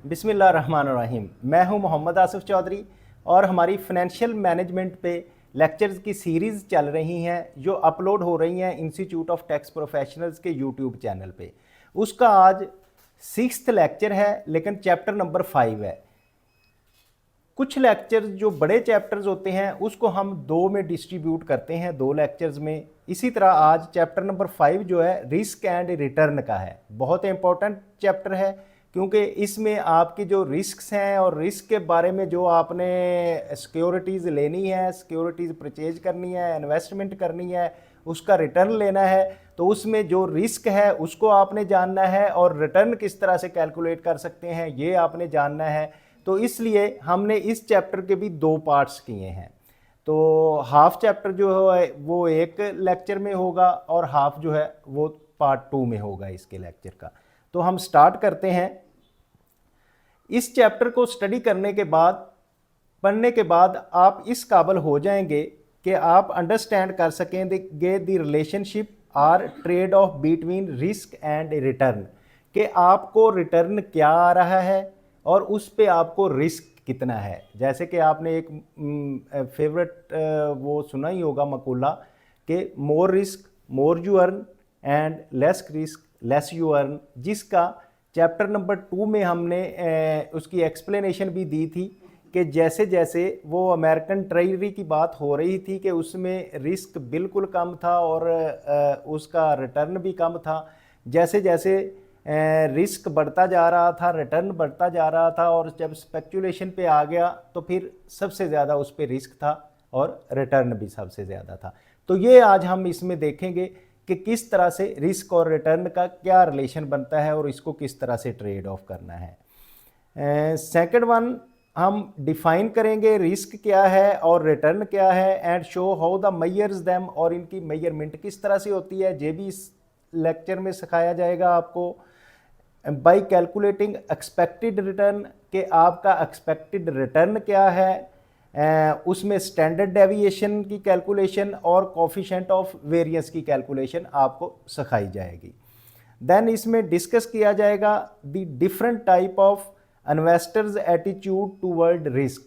बिस्मिल्लाहिर्रहमानिर्रहीम। मैं हूं मोहम्मद आसिफ चौधरी और हमारी फाइनेंशियल मैनेजमेंट पे लेक्चर्स की सीरीज़ चल रही हैं जो अपलोड हो रही हैं इंस्टीट्यूट ऑफ टैक्स प्रोफेशनल्स के यूट्यूब चैनल पे। उसका आज 6th लेक्चर है, लेकिन चैप्टर नंबर 5 है। कुछ लेक्चर्स जो बड़े चैप्टर्स होते हैं उसको हम 2 में डिस्ट्रीब्यूट करते हैं, 2 लेक्चर्स में। इसी तरह आज चैप्टर नंबर 5 जो है रिस्क एंड रिटर्न का है, बहुत इंपॉर्टेंट चैप्टर है क्योंकि इसमें आपकी जो रिस्क्स हैं और रिस्क के बारे में जो आपने सिक्योरिटीज़ लेनी है, सिक्योरिटीज़ परचेज करनी है, इन्वेस्टमेंट करनी है, उसका रिटर्न लेना है, तो उसमें जो रिस्क है उसको आपने जानना है और रिटर्न किस तरह से कैलकुलेट कर सकते हैं ये आपने जानना है। तो इसलिए हमने इस चैप्टर के भी 2 पार्ट्स किए हैं। तो हाफ चैप्टर जो है वो एक लेक्चर में होगा और हाफ जो है वो पार्ट 2 में होगा इसके लेक्चर का। तो हम स्टार्ट करते हैं। इस चैप्टर को स्टडी करने के बाद, पढ़ने के बाद आप इस काबिल हो जाएंगे कि आप अंडरस्टैंड कर सकेंगे the relationship or trade off between risk and return, कि आपको रिटर्न क्या आ रहा है और उस पे आपको रिस्क कितना है। जैसे कि आपने एक फेवरेट वो सुना ही होगा मकूला कि more risk more you earn and less risk less you earn, जिसका चैप्टर नंबर 2 में हमने उसकी एक्सप्लेनेशन भी दी थी कि जैसे जैसे वो अमेरिकन ट्रेजरी की बात हो रही थी कि उसमें रिस्क बिल्कुल कम था और उसका रिटर्न भी कम था, जैसे जैसे रिस्क बढ़ता जा रहा था रिटर्न बढ़ता जा रहा था, और जब स्पेक्यूलेशन पे आ गया तो फिर सबसे ज़्यादा उस पर रिस्क था और रिटर्न भी सबसे ज़्यादा था। तो ये आज हम इसमें देखेंगे कि किस तरह से रिस्क और रिटर्न का क्या रिलेशन बनता है और इसको किस तरह से ट्रेड ऑफ करना है। सेकंड वन हम डिफाइन करेंगे रिस्क क्या है और रिटर्न क्या है and show how the measures them, और इनकी मेजरमेंट किस तरह से होती है ये भी इस लेक्चर में सिखाया जाएगा आपको। बाय कैलकुलेटिंग एक्सपेक्टेड रिटर्न, के आपका एक्सपेक्टेड रिटर्न क्या है, उसमें स्टैंडर्ड डेविएशन की कैलकुलेशन और कोफिशिएंट ऑफ वेरिएंस की कैलकुलेशन आपको सिखाई जाएगी। देन इसमें डिस्कस किया जाएगा the different type of investors attitude toward risk,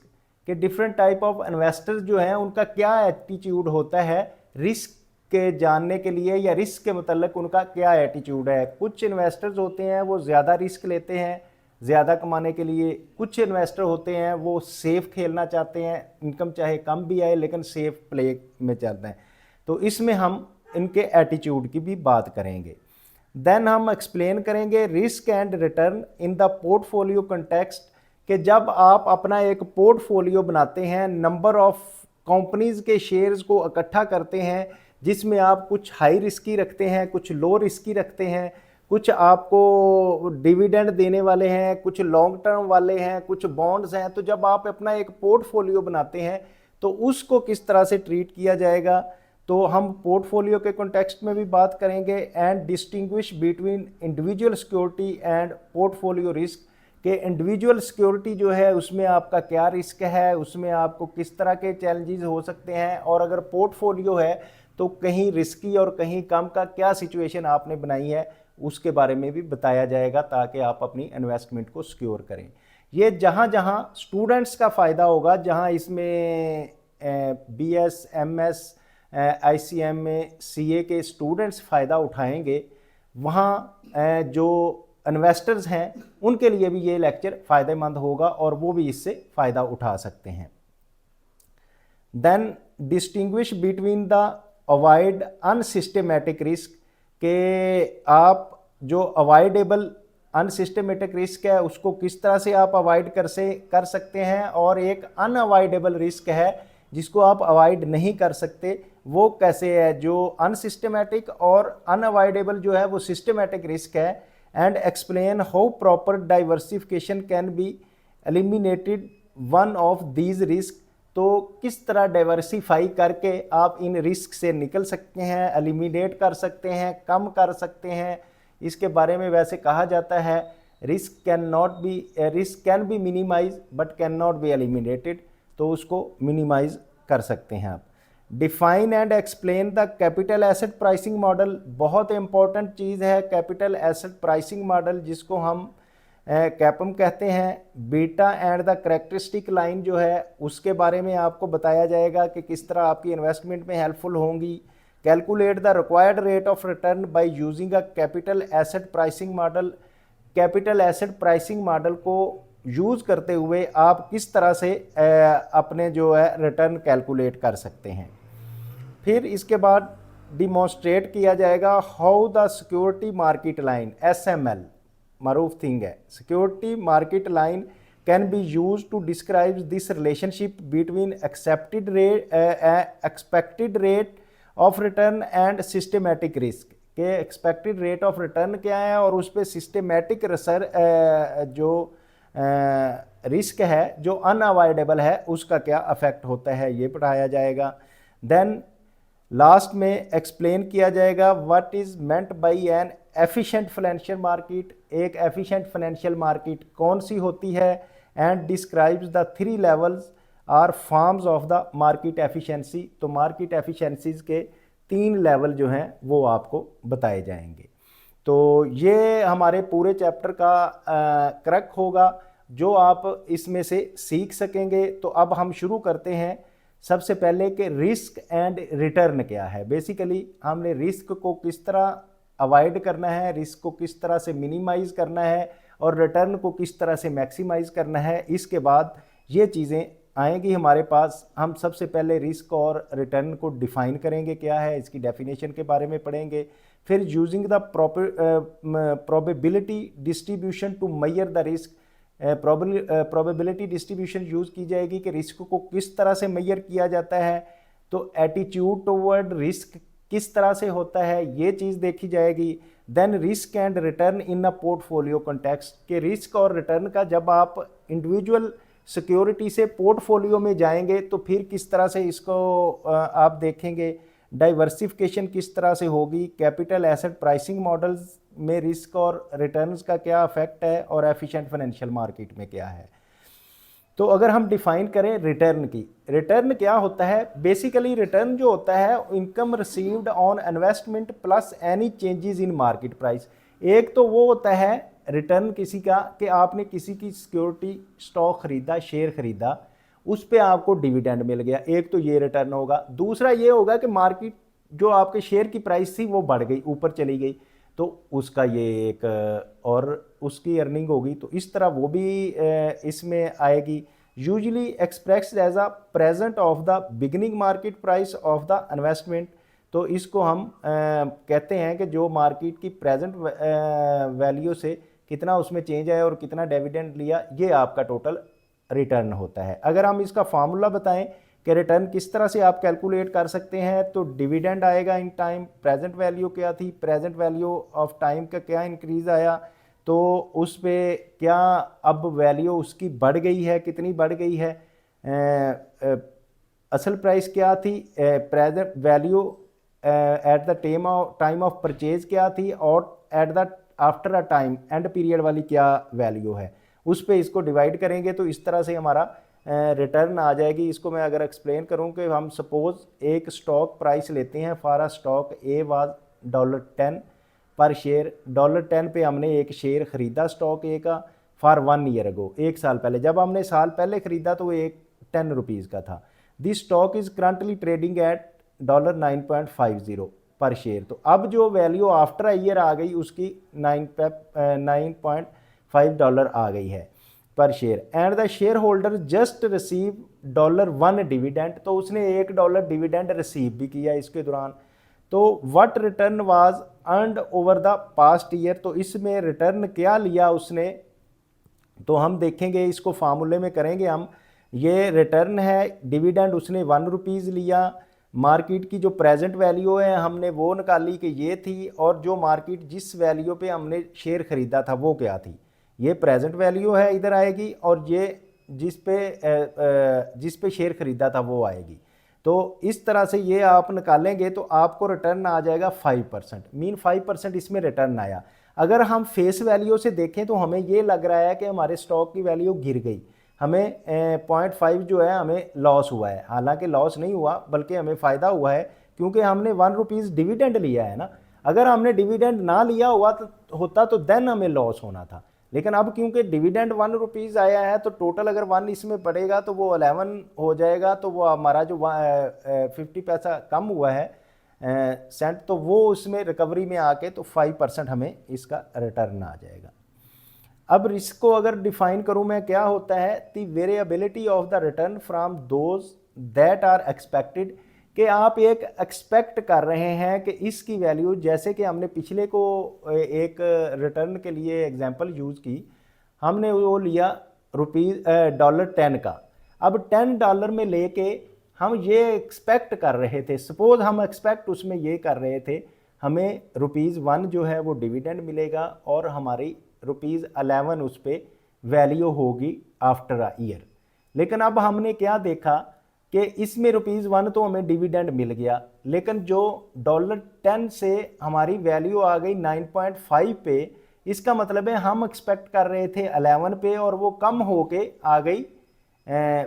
के डिफरेंट टाइप ऑफ इन्वेस्टर्स जो हैं उनका क्या एटीट्यूड होता है रिस्क के जानने के लिए, या रिस्क के मतलब उनका क्या एटीट्यूड है। कुछ इन्वेस्टर्स होते हैं वो ज़्यादा रिस्क लेते हैं ज़्यादा कमाने के लिए, कुछ इन्वेस्टर होते हैं वो सेफ़ खेलना चाहते हैं, इनकम चाहे कम भी आए लेकिन सेफ़ प्ले में चलते हैं। तो इसमें हम इनके एटीट्यूड की भी बात करेंगे। देन हम एक्सप्लेन करेंगे risk and return in the portfolio context, कि जब आप अपना एक पोर्टफोलियो बनाते हैं, नंबर ऑफ कंपनीज के शेयर्स को इकट्ठा करते हैं जिसमें आप कुछ हाई रिस्की रखते हैं, कुछ लो रिस्की रखते हैं, कुछ आपको डिविडेंड देने वाले हैं, कुछ लॉन्ग टर्म वाले हैं, कुछ बॉन्ड्स हैं। तो जब आप अपना एक पोर्टफोलियो बनाते हैं तो उसको किस तरह से ट्रीट किया जाएगा, तो हम पोर्टफोलियो के कॉन्टेक्स्ट में भी बात करेंगे। And distinguish between individual security and portfolio risk, के इंडिविजुअल सिक्योरिटी जो है उसमें आपका क्या रिस्क है, उसमें आपको किस तरह के चैलेंजेस हो सकते हैं, और अगर पोर्टफोलियो है तो कहीं रिस्की और कहीं कम का क्या सिचुएशन आपने बनाई है उसके बारे में भी बताया जाएगा, ताकि आप अपनी इन्वेस्टमेंट को सिक्योर करें। ये जहाँ जहाँ स्टूडेंट्स का फ़ायदा होगा, जहाँ इसमें BS MS ICM में CA के स्टूडेंट्स फ़ायदा उठाएंगे, वहाँ जो इन्वेस्टर्स हैं उनके लिए भी ये लेक्चर फ़ायदेमंद होगा और वो भी इससे फ़ायदा उठा सकते हैं। Then distinguish between the avoid unsystematic risk, के आप जो अवॉइडेबल अनसिस्टमेटिक रिस्क है उसको किस तरह से आप अवॉइड कर सकते हैं, और एक अनअवॉइडेबल रिस्क है जिसको आप अवॉइड नहीं कर सकते, वो कैसे है। जो अनसिस्टमेटिक और अनअवॉइडेबल जो है वो सिस्टमेटिक रिस्क है। And explain how proper diversification can be eliminated one of these risk, तो किस तरह डाइवर्सिफाई करके आप इन रिस्क से निकल सकते हैं, एलिमिनेट कर सकते हैं, कम कर सकते हैं। इसके बारे में वैसे कहा जाता है risk can be minimize but can not be eliminated, तो उसको मिनिमाइज कर सकते हैं आप। Define and explain the capital asset pricing model, बहुत इंपॉर्टेंट चीज़ है कैपिटल एसेट प्राइसिंग मॉडल, जिसको हम कैपम कहते हैं। Beta and the characteristic line जो है उसके बारे में आपको बताया जाएगा कि किस तरह आपकी इन्वेस्टमेंट में हेल्पफुल होंगी। Calculate the required rate of return by using a capital asset pricing model. Capital asset pricing model को यूज़ करते हुए आप किस तरह से अपने जो है रिटर्न कैलकुलेट कर सकते हैं। फिर इसके बाद डिमॉन्स्ट्रेट किया जाएगा how the security market line SML मारूफ थिंग है। Security market line can be use to describe this relationship between expected rate of return and systematic risk के एक्सपेक्टेड रेट ऑफ रिटर्न क्या है और उस पर सिस्टमेटिक जो रिस्क है जो अनअवॉइडेबल है उसका क्या अफेक्ट होता है, ये पढ़ाया जाएगा। देन लास्ट में एक्सप्लेन किया जाएगा what is meant by an efficient financial market. एक एफिशिएंट फाइनेंशियल मार्केट कौन सी होती है and describes the 3 levels or forms of the market efficiency. तो मार्केट एफिशिएंसीज के 3 लेवल जो हैं वो आपको बताए जाएंगे। तो ये हमारे पूरे चैप्टर का क्रक होगा जो आप इसमें से सीख सकेंगे। तो अब हम शुरू करते हैं सबसे पहले कि रिस्क एंड रिटर्न क्या है। बेसिकली हमने रिस्क को किस तरह अवॉइड करना है, रिस्क को किस तरह से मिनिमाइज करना है और रिटर्न को किस तरह से मैक्सिमाइज करना है। इसके बाद ये चीज़ें आएंगी हमारे पास। हम सबसे पहले रिस्क और रिटर्न को डिफाइन करेंगे क्या है, इसकी डेफिनेशन के बारे में पढ़ेंगे। फिर using the probability distribution to measure the risk. Probability distribution use की जाएगी कि रिस्क को किस तरह से मेजर किया जाता है। तो एटीट्यूड टुवर्ड रिस्क किस तरह से होता है ये चीज़ देखी जाएगी। Then risk and return in a portfolio context के रिस्क और रिटर्न का जब आप इंडिविजुअल सिक्योरिटी से पोर्टफोलियो में जाएंगे तो फिर किस तरह से इसको आप देखेंगे। डाइवर्सिफिकेशन किस तरह से होगी। कैपिटल एसेट प्राइसिंग मॉडल्स में रिस्क और रिटर्न्स का क्या अफेक्ट है और एफिशिएंट फाइनेंशियल मार्केट में क्या है। तो अगर हम डिफाइन करें रिटर्न की, रिटर्न क्या होता है। बेसिकली रिटर्न जो होता है income received on investment plus any changes in market price. एक तो वो होता है रिटर्न किसी का कि आपने किसी की सिक्योरिटी स्टॉक खरीदा, शेयर खरीदा, उस पे आपको डिविडेंड मिल गया, एक तो ये रिटर्न होगा। दूसरा ये होगा कि मार्केट जो आपके शेयर की प्राइस थी वो बढ़ गई, ऊपर चली गई, तो उसका ये एक और उसकी अर्निंग होगी। तो इस तरह वो भी इसमें आएगी। Usually expressed as a present of the beginning market price of the investment. तो इसको हम कहते हैं कि जो मार्केट की प्रेजेंट वैल्यू से कितना उसमें चेंज आया और कितना डिविडेंड लिया, ये आपका टोटल रिटर्न होता है। अगर हम इसका फार्मूला बताएं कि रिटर्न किस तरह से आप कैलकुलेट कर सकते हैं, तो डिविडेंड आएगा इन टाइम। प्रेजेंट वैल्यू क्या थी, प्रेजेंट वैल्यू ऑफ टाइम का क्या इंक्रीज आया, तो उस पे क्या अब वैल्यू उसकी बढ़ गई है, कितनी बढ़ गई है। असल प्राइस क्या थी, present value at the time of purchase क्या थी और at the after a time and period वाली क्या वैल्यू है, उस पे इसको डिवाइड करेंगे तो इस तरह से हमारा रिटर्न आ जाएगी। इसको मैं अगर एक्सप्लेन करूं कि हम सपोज एक स्टॉक प्राइस लेते हैं, for a stock A was $10 पर शेयर। $10 पे हमने एक शेयर खरीदा स्टॉक ए का फॉर 1 ईयर अगो, एक साल पहले। जब हमने साल पहले खरीदा तो वो एक ₹10 का था। This stock is currently trading at $9.50 पर शेयर। तो अब जो वैल्यू आफ्टर अ ईयर आ गई उसकी $9.5 आ गई है पर share. And the share holder just receive $1 dividend, तो उसने $1 डिविडेंड रिसीव भी किया इसके दौरान। तो what return was earned over the past year, तो इसमें रिटर्न क्या लिया उसने, तो हम देखेंगे इसको फार्मूले में करेंगे हम। ये रिटर्न है, डिविडेंड उसने ₹1 लिया, मार्केट की जो प्रेजेंट वैल्यू है हमने वो निकाली कि ये थी, और जो मार्केट जिस वैल्यू पे हमने शेयर खरीदा था वो क्या थी, ये प्रेजेंट वैल्यू है इधर आएगी, और ये जिस पे शेयर खरीदा था वो आएगी। तो इस तरह से ये आप निकालेंगे तो आपको रिटर्न आ जाएगा 5%, मीन 5% इसमें रिटर्न आया। अगर हम फेस वैल्यू से देखें तो हमें ये लग रहा है कि हमारे स्टॉक की वैल्यू गिर गई, हमें 0.5 जो है हमें लॉस हुआ है। हालांकि लॉस नहीं हुआ बल्कि हमें फ़ायदा हुआ है, क्योंकि हमने ₹1 डिविडेंड लिया है ना। अगर हमने डिविडेंड ना लिया हुआ तो देन हमें लॉस होना था। लेकिन अब क्योंकि डिविडेंड 1 रुपीज़ आया है तो टोटल अगर 1 इसमें पड़ेगा तो वो 11 हो जाएगा, तो वो हमारा जो 50 पैसा कम हुआ है सेंट, तो वो उसमें रिकवरी में आके तो 5% हमें इसका रिटर्न आ जाएगा। अब रिस्क को अगर डिफाइन करूं मैं, क्या होता है, the variability of the return from those that are expected, कि आप एक एक्सपेक्ट कर रहे हैं कि इसकी वैल्यू, जैसे कि हमने पिछले को एक रिटर्न के लिए एग्जांपल यूज़ की, हमने वो लिया $10 का। अब $10 में लेके हम ये एक्सपेक्ट कर रहे थे, सपोज हम एक्सपेक्ट उसमें ये कर रहे थे हमें ₹1 जो है वो डिविडेंड मिलेगा और हमारी ₹11 उस पर वैल्यू होगी आफ्टर अ ईयर। लेकिन अब हमने क्या देखा कि इसमें ₹1 तो हमें डिविडेंड मिल गया, लेकिन जो $10 से हमारी वैल्यू आ गई 9.5 पे, इसका मतलब है हम एक्सपेक्ट कर रहे थे 11 पे और वो कम होके आ गई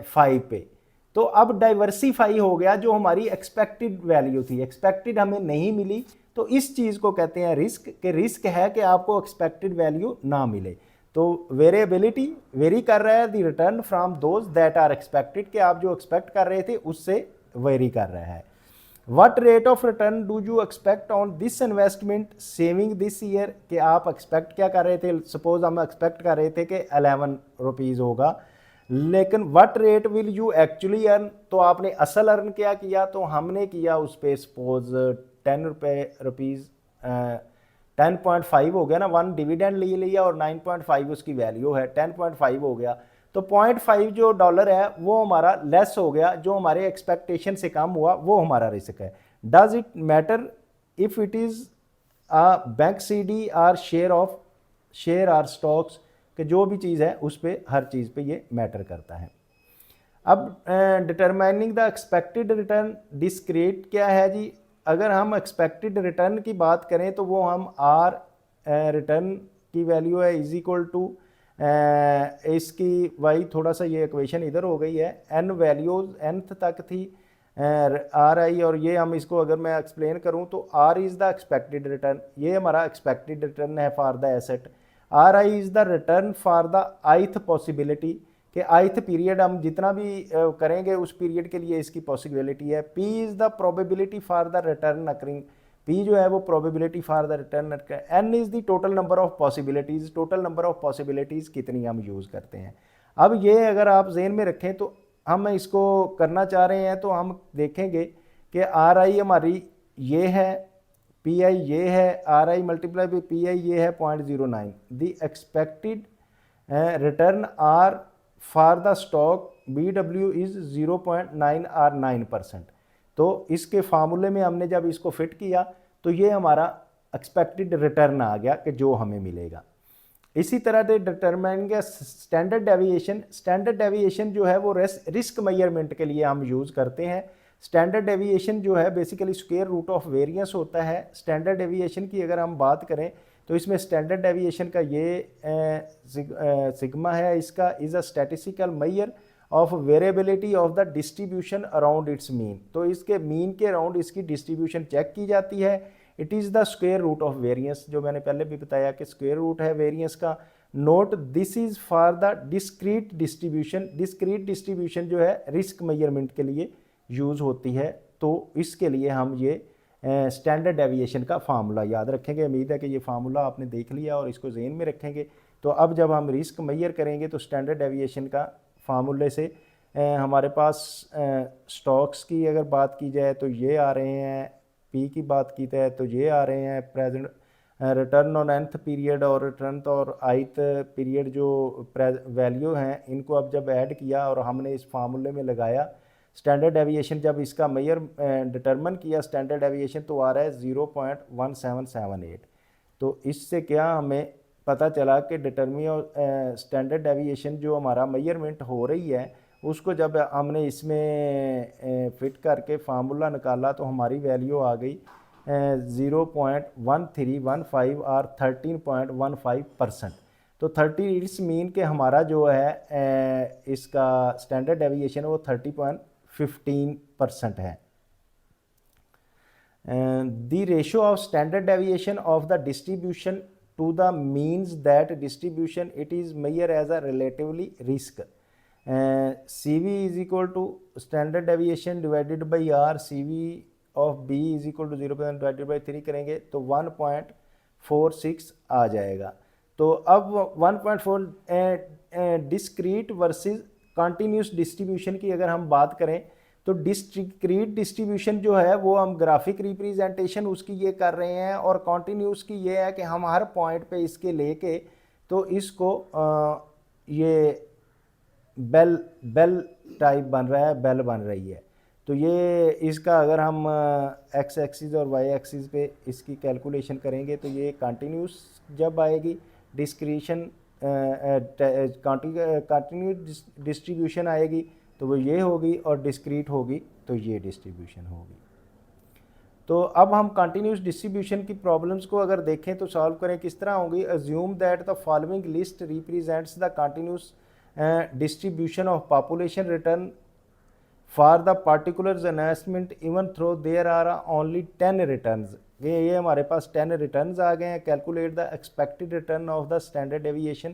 5 पे। तो अब डाइवर्सिफाई हो गया, जो हमारी एक्सपेक्टेड वैल्यू थी एक्सपेक्टेड हमें नहीं मिली, तो इस चीज़ को कहते हैं रिस्क, कि रिस्क है कि आपको एक्सपेक्टेड वैल्यू ना मिले। तो वेरिएबिलिटी वेरी कर रहा है, the return from those that are expected, कि आप जो एक्सपेक्ट कर रहे थे उससे वेरी कर रहा है। What rate of return do you expect on this investment saving this year, कि आप एक्सपेक्ट क्या कर रहे थे, सपोज हम एक्सपेक्ट कर रहे थे कि 11 रुपीज़ होगा, लेकिन what rate will you actually earn, तो आपने असल अर्न क्या किया, तो हमने किया उस पर सपोज 10 रुपीज़ 10.5 हो गया ना, 1 डिविडेंड ले लिया और 9.5 उसकी वैल्यू है, 10.5 हो गया, तो 0.5 जो डॉलर है वो हमारा लेस हो गया, जो हमारे एक्सपेक्टेशन से कम हुआ, वो हमारा रिस्क है। Does it matter if it is a bank CD or share or stocks, कि जो भी चीज़ है उस पर हर चीज़ पे ये मैटर करता है। अब determining the expected return discrete क्या है जी, अगर हम एक्सपेक्टेड रिटर्न की बात करें तो वो हम आर रिटर्न की वैल्यू है इज इक्वल टू इसकी वाई, थोड़ा सा ये इक्वेशन इधर हो गई है, एन वैल्यूज nth तक थी आर आई, और ये हम इसको अगर मैं एक्सप्लेन करूं तो R is the expected return, ये हमारा एक्सपेक्टेड रिटर्न है for the asset, R I is the return for the ith possibility, कि आइथ पीरियड हम जितना भी करेंगे उस पीरियड के लिए इसकी पॉसिबिलिटी है, P is the probability for the return occurring, P जो है वो probability for the return, N is the total number of possibilities, total number of possibilities कितनी हम यूज़ करते हैं। अब ये अगर आप जेन में रखें तो हम इसको करना चाह रहे हैं, तो हम देखेंगे कि आर आई हमारी ये है, पी आई ये है, R I multiply by P I ये है 0.09, the expected return R for the stock B W is 0.9 और 9%। तो इसके फार्मूले में हमने जब इसको फिट किया तो ये हमारा एक्सपेक्टेड रिटर्न आ गया कि जो हमें मिलेगा। इसी तरह से डिटरमाइन के स्टैंडर्ड डेविएशन, स्टैंडर्ड डेविएशन जो है वो रिस्क मेजरमेंट के लिए हम यूज़ करते हैं। स्टैंडर्ड डेविएशन जो है basically square root of variance होता है। स्टैंडर्ड डेविएशन की अगर हम बात करें तो इसमें स्टैंडर्ड डेविएशन का ये सिग्मा है, इसका is a statistical measure of variability of the distribution around its mean, तो इसके मीन के अराउंड इसकी डिस्ट्रीब्यूशन चेक की जाती है। It is the square root of variance, जो मैंने पहले भी बताया कि स्क्वायर रूट है वेरिएंस का। Note this is for the discrete distribution, discrete distribution जो है रिस्क मेजरमेंट के लिए यूज़ होती है, तो इसके लिए हम ये स्टैंडर्ड डेविएशन का फार्मूला याद रखेंगे। उम्मीद है कि ये फार्मूला आपने देख लिया और इसको जेहन में रखेंगे। तो अब जब हम रिस्क मेजर करेंगे तो स्टैंडर्ड डेविएशन का फार्मूले से हमारे पास स्टॉक्स की अगर बात की जाए तो ये आ रहे हैं, पी की बात की जाए तो ये आ रहे हैं, present return on nth period और रिटर्न और आइथ पीरियड जो वैल्यू हैं, इनको अब जब ऐड किया और हमने इस फार्मूले में लगाया स्टैंडर्ड डेविएशन, जब इसका मेजर डिटरमिन किया स्टैंडर्ड डेविएशन तो आ रहा है 0.1778। तो इससे क्या हमें पता चला कि स्टैंडर्ड डेविएशन जो हमारा मेजरमेंट हो रही है उसको जब हमने इसमें फिट करके फार्मूला निकाला तो हमारी वैल्यू आ गई 0.1315 और 13.15%। तो 30 इट्स मीन के हमारा जो है इसका स्टैंडर्ड डेविएशन वो 30.15% है। The ratio of standard deviation of the distribution to the means that distribution it is measured as a relatively risk. CV is equal to standard deviation divided by R, CV of B is equal to 0% divided by 3 करेंगे तो 1.46 आ जाएगा। तो अब 1.4 discrete versus continuous distribution की अगर हम बात करें तो डिस्क्रीट डिस्ट्रीब्यूशन जो है वो हम ग्राफिक रिप्रेजेंटेशन उसकी ये कर रहे हैं, और कॉन्टिन्यूस की ये है कि हम हर पॉइंट पे इसके लेके तो इसको ये बेल टाइप बन रहा है, बेल बन रही है। तो ये इसका अगर हम एक्स एक्सिस और वाई एक्सिस पे इसकी कैलकुलेशन करेंगे तो ये कंटिन्यूस जब आएगी, डिस्क्रीशन कंटिन्यूस डिस्ट्रीब्यूशन आएगी तो वो ये होगी, और डिस्क्रीट होगी तो ये डिस्ट्रीब्यूशन होगी। तो अब हम कंटिन्यूस डिस्ट्रीब्यूशन की प्रॉब्लम्स को अगर देखें तो सॉल्व करें किस तरह होगी। Assume that the following list represents the continuous distribution of population return for the particular announcement even though there are only 10 returns। ये हमारे पास 10 रिटर्न्स आ गए हैं। Calculate the expected return of the standard deviation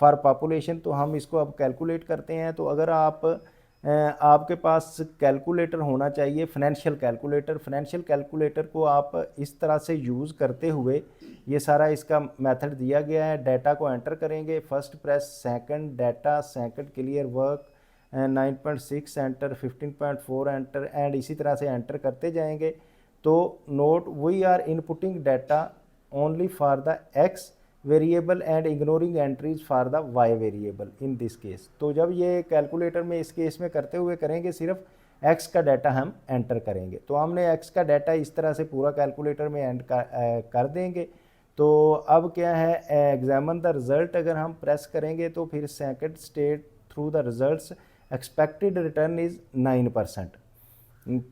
for population. तो हम इसको अब calculate करते हैं। तो अगर आपके पास कैलकुलेटर होना चाहिए, फाइनेंशियल कैलकुलेटर को आप इस तरह से यूज़ करते हुए, ये सारा इसका मेथड दिया गया है। डाटा को एंटर करेंगे, first press second data, second clear work, 9.6 enter, 15.4 enter, and इसी तरह से एंटर करते जाएंगे। तो note we are inputting data only for the X variable and ignoring entries for the Y variable in this case. तो जब ये calculator में इस केस में करते हुए करेंगे, सिर्फ एक्स का डाटा हम एंटर करेंगे। तो हमने एक्स का डाटा इस तरह से पूरा कैलकुलेटर में कर देंगे। तो अब क्या है, एग्जामिन द रिजल्ट अगर हम प्रेस करेंगे तो फिर second state through the results expected return is 9%।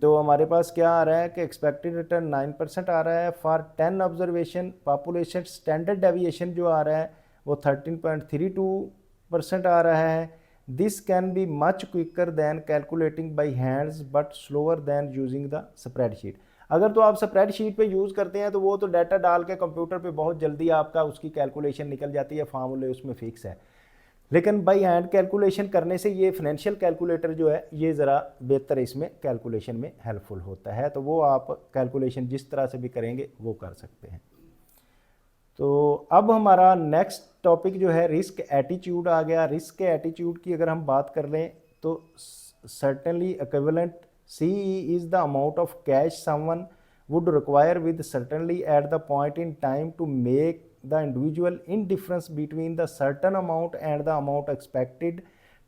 तो हमारे पास क्या आ रहा है कि एक्सपेक्टेड रिटर्न 9% आ रहा है for 10 observation. Population standard deviation जो आ रहा है वो 13.32% आ रहा है। This can be much quicker than calculating by hands but slower than using the spreadsheet. अगर तो आप स्प्रेडशीट पे यूज़ करते हैं तो वो तो डाटा डाल के कंप्यूटर पे बहुत जल्दी आपका उसकी कैलकुलेशन निकल जाती है, फार्मूले उसमें फिक्स है। लेकिन बाई हैंड कैलकुलेशन करने से ये फाइनेंशियल कैलकुलेटर जो है ये ज़रा बेहतर इसमें कैलकुलेशन में हेल्पफुल होता है। तो वो आप कैलकुलेशन जिस तरह से भी करेंगे वो कर सकते हैं। तो अब हमारा नेक्स्ट टॉपिक जो है रिस्क एटीट्यूड आ गया। रिस्क एटीट्यूड की अगर हम बात कर लें तो certainly equivalent CE is the amount of cash someone would require with certainly at the point in time to make the individual indifference between the certain amount and the amount expected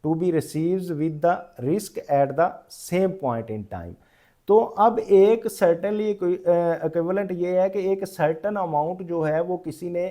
to be received with the risk at the same point in time। तो अब एक certainly equivalent ये है कि एक certain amount जो है वो किसी ने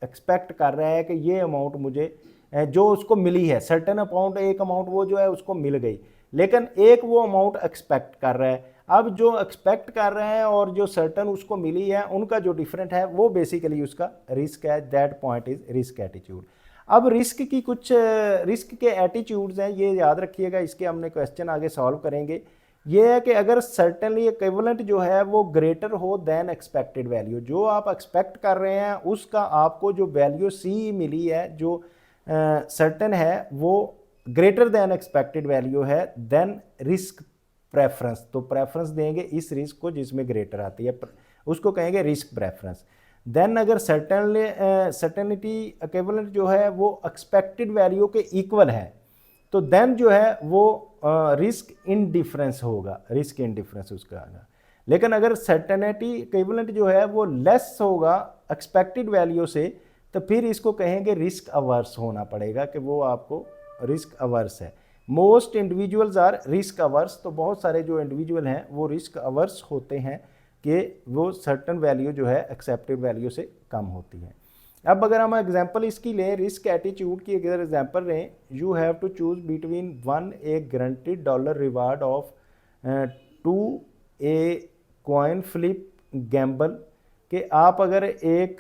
एक्सपेक्ट कर रहा है कि ये अमाउंट मुझे जो उसको मिली है, सर्टन अमाउंट एक अमाउंट वो जो है उसको मिल गई, लेकिन एक वो अमाउंट एक्सपेक्ट कर रहा है। अब जो एक्सपेक्ट कर रहे हैं और जो सर्टन उसको मिली है उनका जो डिफरेंट है वो बेसिकली उसका रिस्क है। That point is risk attitude. अब रिस्क की कुछ रिस्क के एटीट्यूड्स हैं, ये याद रखिएगा, इसके हमने क्वेश्चन आगे सॉल्व करेंगे। ये है कि अगर सर्टेनली इक्विवेलेंट जो है वो ग्रेटर हो देन एक्सपेक्टेड वैल्यू, जो आप एक्सपेक्ट कर रहे हैं उसका आपको जो वैल्यू सी मिली है जो सर्टन है वो ग्रेटर देन एक्सपेक्टेड वैल्यू है, देन रिस्क प्रेफरेंस। तो प्रेफरेंस देंगे इस रिस्क को जिसमें ग्रेटर आती है, उसको कहेंगे रिस्क प्रेफरेंस। देन अगर सर्टेनिटी इक्विवेलेंट जो है वो एक्सपेक्टेड वैल्यू के इक्वल है तो देन जो है वो रिस्क इनडिफरेंस होगा, रिस्क इनडिफरेंस उसका आएगा। लेकिन अगर सर्टेनिटी इक्विवेलेंट जो है वो लेस होगा एक्सपेक्टेड वैल्यू से तो फिर इसको कहेंगे रिस्क अवर्स होना पड़ेगा, कि वो आपको रिस्क अवर्स है। Most individuals are risk averse. तो बहुत सारे जो इंडिविजुअल हैं वो रिस्क अवर्स होते हैं कि वो सर्टन वैल्यू जो है एक्सेप्टेड वैल्यू से कम होती है। अब अगर हम एग्जांपल इसकी लें, रिस्क एटीट्यूड की अगर एग्जांपल लें, you have to choose between 1 a guaranteed dollar reward of 2 a coin flip gamble, कि आप अगर एक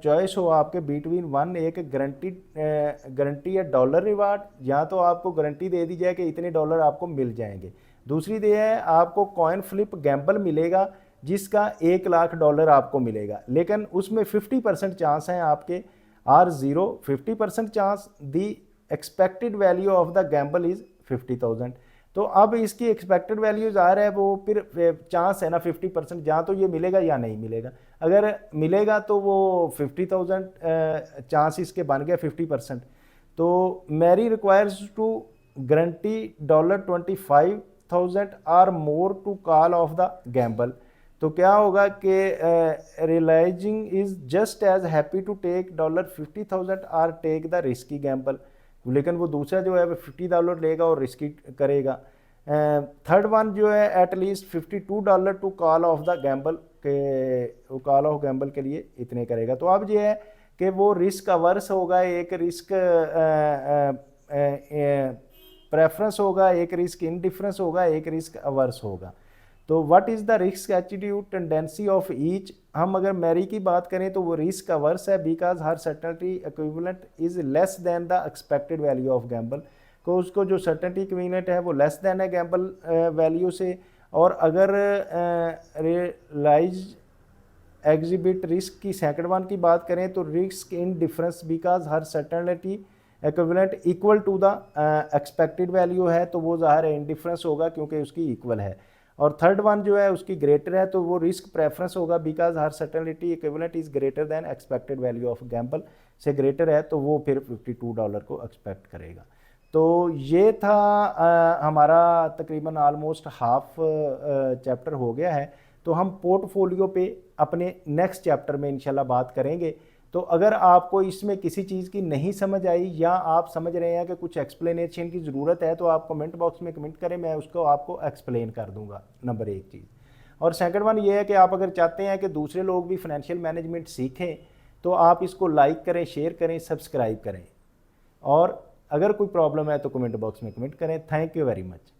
चॉइस हो आपके बिटवीन 1 एक गारंटी या डॉलर रिवार्ड, या तो आपको गारंटी दे दी जाए कि इतने डॉलर आपको मिल जाएंगे, दूसरी दे है आपको कॉइन फ्लिप गैम्बल मिलेगा जिसका $1 लाख आपको मिलेगा, लेकिन उसमें 50% चांस हैं आपके or zero, 50% chance the expected value of the gamble is 50,000। तो अब इसकी एक्सपेक्टेड वैल्यू ज़ाहिर है वो फिर चांस है ना 50%, जहाँ तो ये मिलेगा या नहीं मिलेगा। अगर मिलेगा तो वो 50,000 चांस इसके बन गया 50%। तो Mary requires to guarantee $25,000 or more to call off the gamble. तो क्या होगा कि realizing is just as happy to take $50,000 or take the risky gamble, लेकिन वो दूसरा जो है वो $50 लेगा और रिस्की करेगा। थर्ड वन जो है at least $52 to call off the gamble, के वो कॉल ऑफ गैम्बल के लिए इतने करेगा। तो अब ये है कि वो रिस्क अवर्स होगा, एक रिस्क प्रेफरेंस होगा, एक रिस्क इनडिफरेंस होगा, एक रिस्क अवर्स होगा। तो what is the risk attitude tendency of each, हम अगर मैरी की बात करें तो वो रिस्क अवर्स है, because her certainty equivalent is less than the expected value of gamble, को उसको जो सर्टेनिटी इक्विवेलेंट है वो लेस देन है गैम्बल वैल्यू से। और अगर रियलाइज एग्जिबिट रिस्क की सेकंड वन की बात करें तो risk in difference, because her certainty equivalent equal to the expected value है, तो वो ज़ाहिर है इनडिफरेंस होगा क्योंकि उसकी इक्वल है। और थर्ड वन जो है उसकी ग्रेटर है, तो वो रिस्क प्रेफरेंस होगा, because her certainty equivalent is greater than expected value of Gamble से ग्रेटर है, तो वो फिर $52 को एक्सपेक्ट करेगा। तो ये था हमारा तकरीबन आलमोस्ट हाफ चैप्टर हो गया है। तो हम पोर्टफोलियो पे अपने नेक्स्ट चैप्टर में इंशाल्लाह बात करेंगे। तो अगर आपको इसमें किसी चीज़ की नहीं समझ आई या आप समझ रहे हैं कि कुछ एक्सप्लेनेशन की ज़रूरत है, तो आप कमेंट बॉक्स में कमेंट करें, मैं उसको आपको एक्सप्लेन कर दूंगा, नंबर एक चीज़। और सेकंड वन ये है कि आप अगर चाहते हैं कि दूसरे लोग भी फाइनेंशियल मैनेजमेंट सीखें तो आप इसको लाइक करें, शेयर करें, सब्सक्राइब करें। और अगर कोई प्रॉब्लम है तो कमेंट बॉक्स में कमेंट करें। Thank you very much.